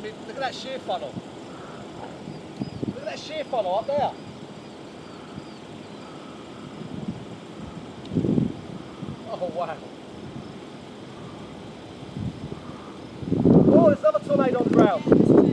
look at that shear funnel. Look at that shear funnel up there. Oh wow. Oh, there's another tornado on the ground.